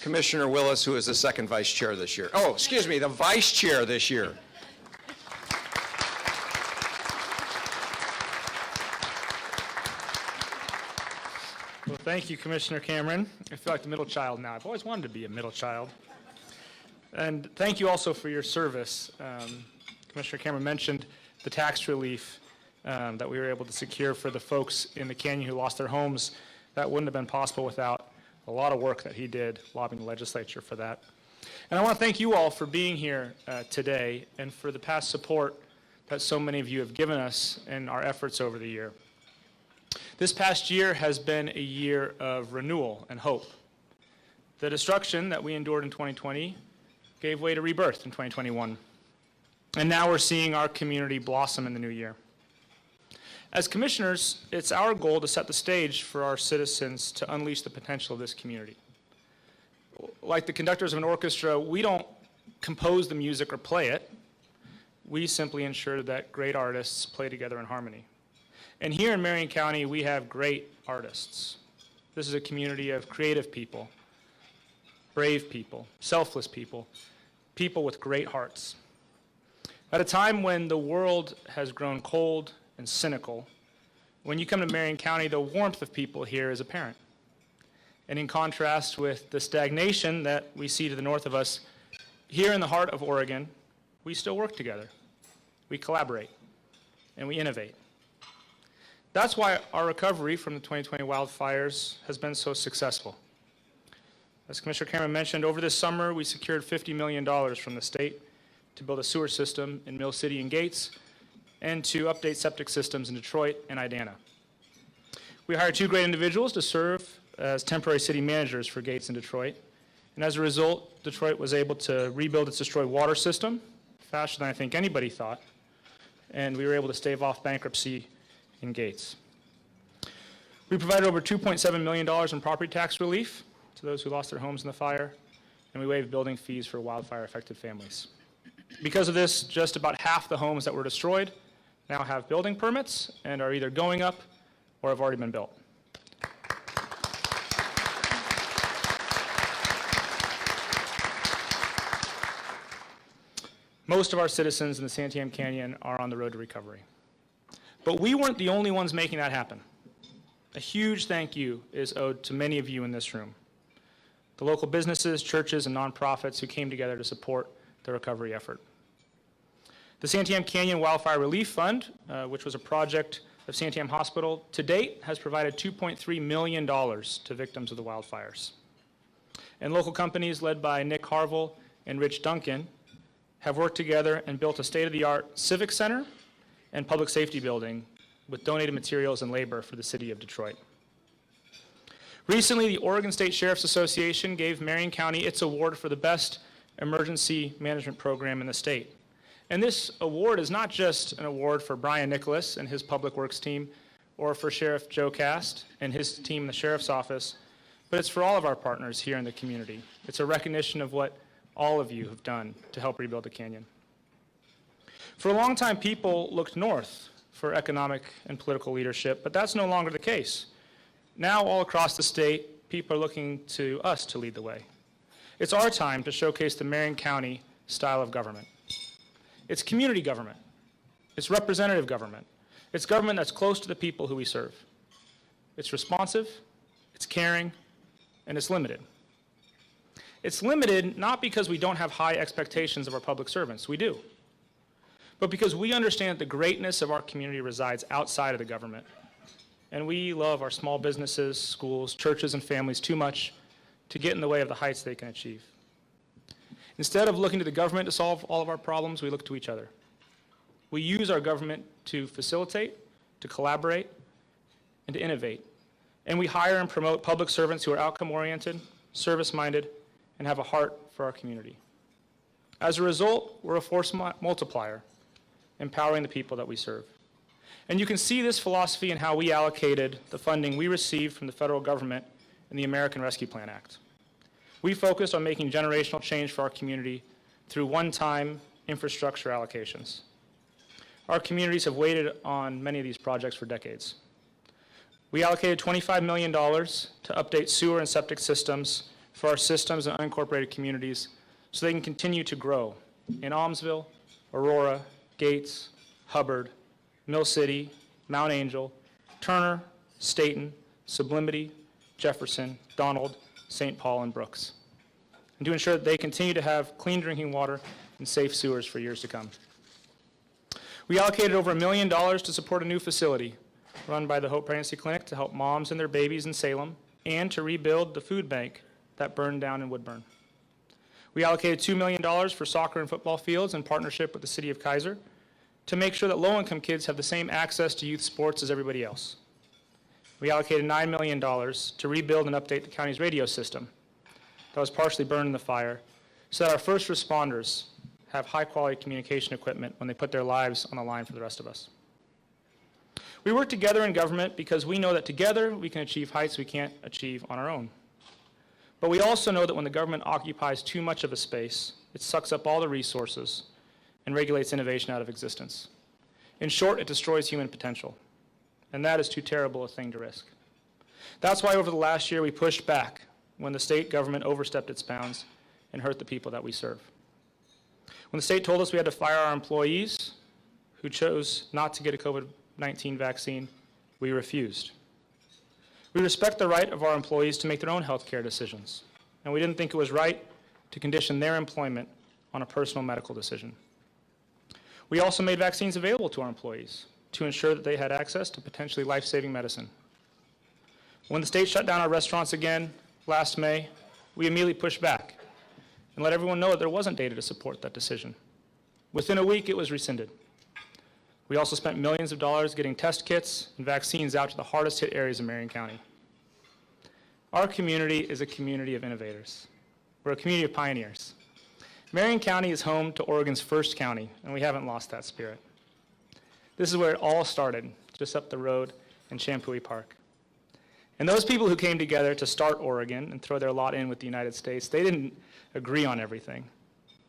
Commissioner Willis, who is the second vice chair this year. Oh, excuse me, the vice chair this year. Well, thank you, Commissioner Cameron. I feel like the middle child now. I've always wanted to be a middle child. And thank you also for your service. Commissioner Cameron mentioned the tax relief that we were able to secure for the folks in the canyon who lost their homes. That wouldn't have been possible without a lot of work that he did lobbying the legislature for that. And I want to thank you all for being here today and for the past support that so many of you have given us in our efforts over the year. This past year has been a year of renewal and hope. The destruction that we endured in 2020 gave way to rebirth in 2021. And now we're seeing our community blossom in the new year. As commissioners, it's our goal to set the stage for our citizens to unleash the potential of this community. Like the conductors of an orchestra, we don't compose the music or play it. We simply ensure that great artists play together in harmony. And here in Marion County, we have great artists. This is a community of creative people, brave people, selfless people, people with great hearts. At a time when the world has grown cold and cynical, when you come to Marion County, the warmth of people here is apparent. And in contrast with the stagnation that we see to the north of us, here in the heart of Oregon, we still work together. We collaborate and we innovate. That's why our recovery from the 2020 wildfires has been so successful. As Commissioner Cameron mentioned, over this summer, we secured $50 million from the state to build a sewer system in Mill City and Gates, and to update septic systems in Detroit and Idana. We hired two great individuals to serve as temporary city managers for Gates and Detroit, and as a result, Detroit was able to rebuild its destroyed water system faster than I think anybody thought, and we were able to stave off bankruptcy in Gates. We provided over $2.7 million in property tax relief to those who lost their homes in the fire, and we waived building fees for wildfire-affected families. Because of this, just about half the homes that were destroyed now have building permits and are either going up or have already been built. Most of our citizens in the Santiam Canyon are on the road to recovery. But we weren't the only ones making that happen. A huge thank you is owed to many of you in this room, the local businesses, churches, and nonprofits who came together to support the recovery effort. The Santiam Canyon Wildfire Relief Fund, which was a project of Santiam Hospital, to date has provided $2.3 million to victims of the wildfires. And local companies led by Nick Harville and Rich Duncan have worked together and built a state-of-the-art civic center and public safety building with donated materials and labor for the city of Detroit. Recently, the Oregon State Sheriff's Association gave Marion County its award for the best emergency management program in the state. And this award is not just an award for Brian Nicholas and his public works team, or for Sheriff Joe Cast and his team in the Sheriff's Office, but it's for all of our partners here in the community. It's a recognition of what all of you have done to help rebuild the canyon. For a long time, people looked north for economic and political leadership, but that's no longer the case. Now, all across the state, people are looking to us to lead the way. It's our time to showcase the Marion County style of government. It's community government. It's representative government. It's government that's close to the people who we serve. It's responsive, it's caring, and it's limited. It's limited not because we don't have high expectations of our public servants. We do. But because we understand that the greatness of our community resides outside of the government. And we love our small businesses, schools, churches, and families too much to get in the way of the heights they can achieve. Instead of looking to the government to solve all of our problems, we look to each other. We use our government to facilitate, to collaborate, and to innovate. And we hire and promote public servants who are outcome-oriented, service-minded, and have a heart for our community. As a result, we're a force multiplier, empowering the people that we serve. And you can see this philosophy in how we allocated the funding we received from the federal government in the American Rescue Plan Act. We focused on making generational change for our community through one-time infrastructure allocations. Our communities have waited on many of these projects for decades. We allocated $25 million to update sewer and septic systems for our systems and unincorporated communities so they can continue to grow in Almsville, Aurora, Gates, Hubbard, Mill City, Mount Angel, Turner, Staten, Sublimity, Jefferson, Donald, St. Paul, and Brooks, and to ensure that they continue to have clean drinking water and safe sewers for years to come. We allocated over $1 million to support a new facility run by the Hope Pregnancy Clinic to help moms and their babies in Salem and to rebuild the food bank that burned down in Woodburn. We allocated $2 million for soccer and football fields in partnership with the City of Kaiser to make sure that low-income kids have the same access to youth sports as everybody else. We allocated $9 million to rebuild and update the county's radio system that was partially burned in the fire so that our first responders have high-quality communication equipment when they put their lives on the line for the rest of us. We work together in government because we know that together we can achieve heights we can't achieve on our own. But we also know that when the government occupies too much of a space, it sucks up all the resources and regulates innovation out of existence. In short, it destroys human potential. And that is too terrible a thing to risk. That's why over the last year we pushed back when the state government overstepped its bounds and hurt the people that we serve. When the state told us we had to fire our employees who chose not to get a COVID-19 vaccine, we refused. We respect the right of our employees to make their own health care decisions, and we didn't think it was right to condition their employment on a personal medical decision. We also made vaccines available to our employees to ensure that they had access to potentially life-saving medicine. When the state shut down our restaurants again last May, we immediately pushed back and let everyone know that there wasn't data to support that decision. Within a week, it was rescinded. We also spent millions of dollars getting test kits and vaccines out to the hardest hit areas of Marion County. Our community is a community of innovators. We're a community of pioneers. Marion County is home to Oregon's first county, and we haven't lost that spirit. This is where it all started, just up the road in Champouy Park. And those people who came together to start Oregon and throw their lot in with the United States, they didn't agree on everything.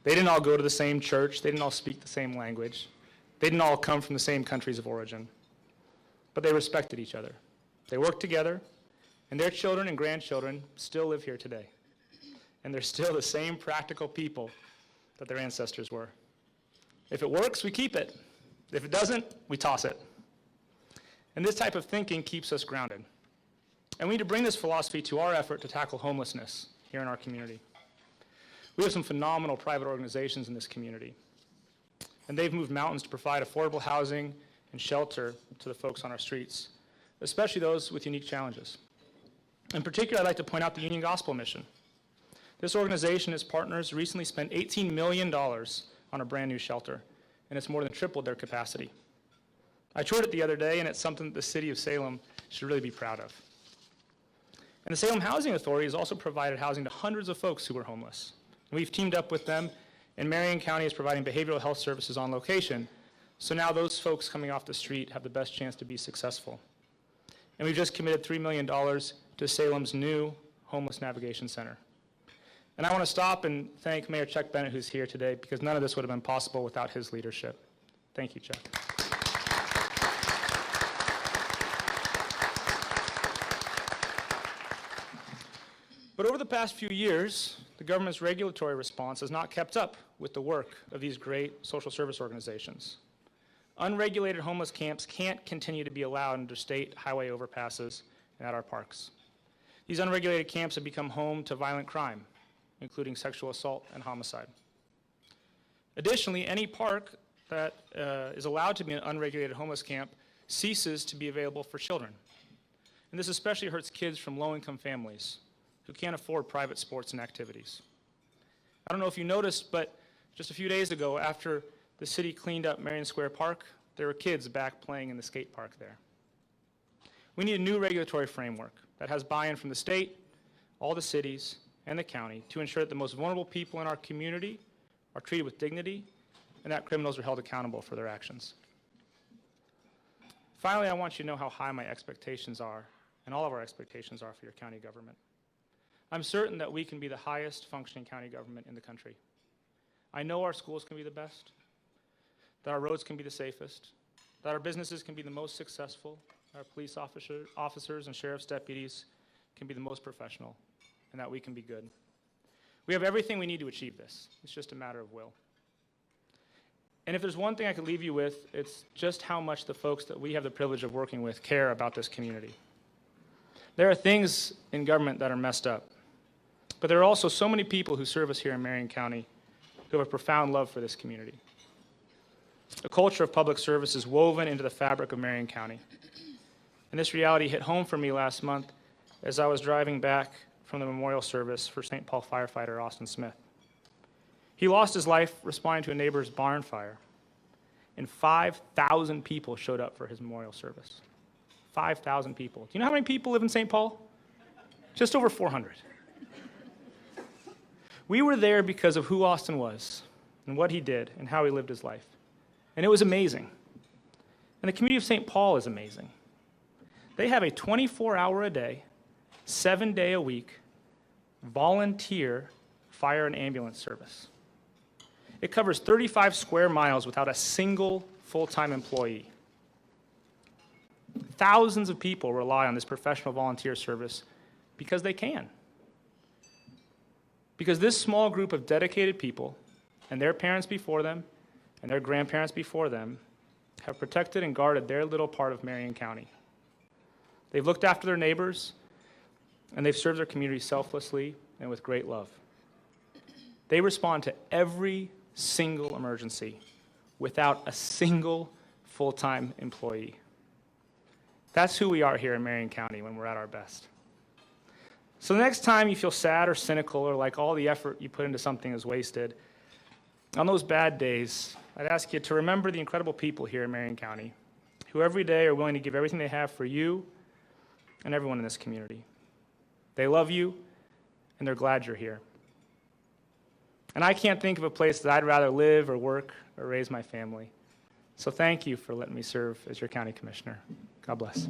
They didn't all go to the same church. They didn't all speak the same language. They didn't all come from the same countries of origin. But they respected each other. They worked together, and their children and grandchildren still live here today. And they're still the same practical people that their ancestors were. If it works, we keep it. If it doesn't, we toss it. And this type of thinking keeps us grounded. And we need to bring this philosophy to our effort to tackle homelessness here in our community. We have some phenomenal private organizations in this community. And they've moved mountains to provide affordable housing and shelter to the folks on our streets, especially those with unique challenges. In particular, I'd like to point out the Union Gospel Mission. This organization and its partners recently spent $18 million on a brand new shelter, and it's more than tripled their capacity. I toured it the other day, and it's something that the city of Salem should really be proud of. And the Salem Housing Authority has also provided housing to hundreds of folks who were homeless. And we've teamed up with them, and Marion County is providing behavioral health services on location, so now those folks coming off the street have the best chance to be successful. And we've just committed $3 million to Salem's new Homeless Navigation Center. And I want to stop and thank Mayor Chuck Bennett, who's here today, because none of this would have been possible without his leadership. Thank you, Chuck. But over the past few years, the government's regulatory response has not kept up with the work of these great social service organizations. Unregulated homeless camps can't continue to be allowed under state highway overpasses and at our parks. These unregulated camps have become home to violent crime, including sexual assault and homicide. Additionally, any park that is allowed to be an unregulated homeless camp ceases to be available for children. And this especially hurts kids from low-income families who can't afford private sports and activities. I don't know if you noticed, but just a few days ago, after the city cleaned up Marion Square Park, there were kids back playing in the skate park there. We need a new regulatory framework that has buy-in from the state, all the cities, and the county to ensure that the most vulnerable people in our community are treated with dignity and that criminals are held accountable for their actions. Finally, I want you to know how high my expectations are, and all of our expectations are for your county government. I'm certain that we can be the highest functioning county government in the country. I know our schools can be the best, that our roads can be the safest, that our businesses can be the most successful, our police officers and sheriff's deputies can be the most professional. and that we can be good. We have everything we need to achieve this. It's just a matter of will. And if there's one thing I could leave you with, it's just how much the folks that we have the privilege of working with care about this community. There are things in government that are messed up, but there are also so many people who serve us here in Marion County who have a profound love for this community. A culture of public service is woven into the fabric of Marion County. And this reality hit home for me last month as I was driving back from the memorial service for St. Paul firefighter Austin Smith. He lost his life responding to a neighbor's barn fire, and 5,000 people showed up for his memorial service. 5,000 people. Do you know how many people live in St. Paul? Just over 400. We were there because of who Austin was and what he did and how he lived his life. And it was amazing. And the community of St. Paul is amazing. They have a 24-hour-a-day, 7-day-a-week volunteer fire and ambulance service. It covers 35 square miles without a single full-time employee. Thousands of people rely on this professional volunteer service because they can. Because this small group of dedicated people, and their parents before them, and their grandparents before them, have protected and guarded their little part of Marion County. They've looked after their neighbors, and they've served their community selflessly and with great love. They respond to every single emergency without a single full-time employee. That's who we are here in Marion County when we're at our best. So the next time you feel sad or cynical or like all the effort you put into something is wasted, on those bad days, I'd ask you to remember the incredible people here in Marion County who every day are willing to give everything they have for you and everyone in this community. They love you, and they're glad you're here. And I can't think of a place that I'd rather live or work or raise my family. So thank you for letting me serve as your county commissioner. God bless.